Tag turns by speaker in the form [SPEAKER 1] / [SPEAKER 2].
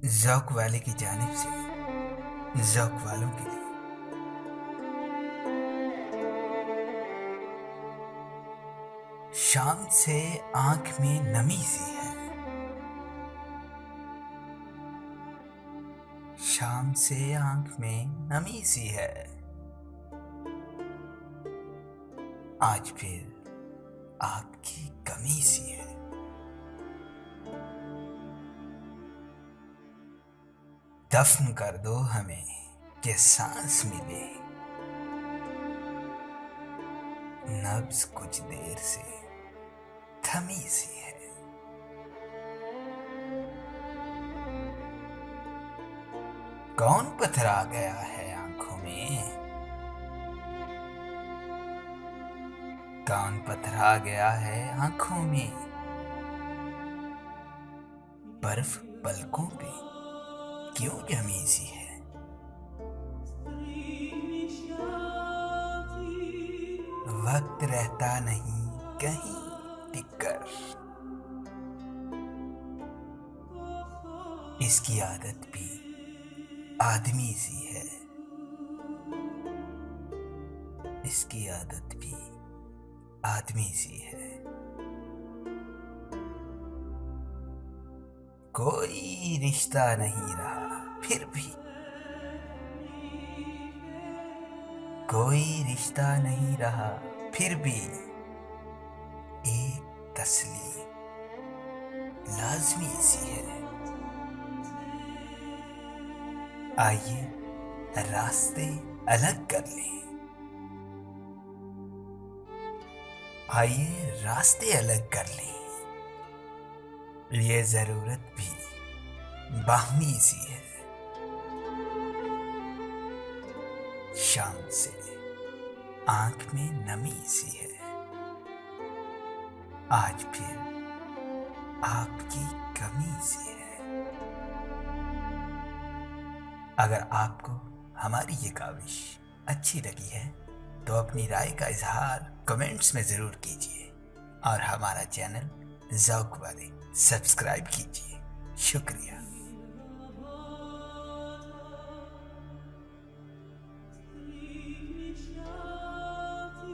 [SPEAKER 1] ذوق والے کی جانب سے ذوق والوں کے لیے شام سے آنکھ میں نمی سی ہے، شام سے آنکھ میں نمی سی ہے، آج پھر آپ کی کمی سی ہے۔ دفن کر دو ہمیں کہ سانس ملے، نبض کچھ دیر سے تھمی سی ہے۔ کون پتھرا گیا ہے آنکھوں میں، کون پتھرا گیا ہے آنکھوں میں، برف پلکوں پہ کیوں جمی سی ہے۔ وقت رہتا نہیں کہیں ٹک کر، اس کی عادت بھی آدمی سی ہے، اس کی عادت بھی آدمی سی ہے۔ کوئی رشتہ نہیں رہا پھر بھی، کوئی رشتہ نہیں رہا پھر بھی، ایک تسلیم لازمی سی ہے۔ آئیے راستے الگ کر لیں، آئیے راستے الگ کر لیں، یہ ضرورت بھی باہمی سی ہے۔ شام سے آنکھ میں نمی سی ہے، آج پھر آپ کی کمی سی ہے۔ اگر آپ کو ہماری یہ کاوش اچھی لگی ہے تو اپنی رائے کا اظہار کمنٹس میں ضرور کیجیے، اور ہمارا چینل ذوق والے سبسکرائب کیجیے۔ شکریہ۔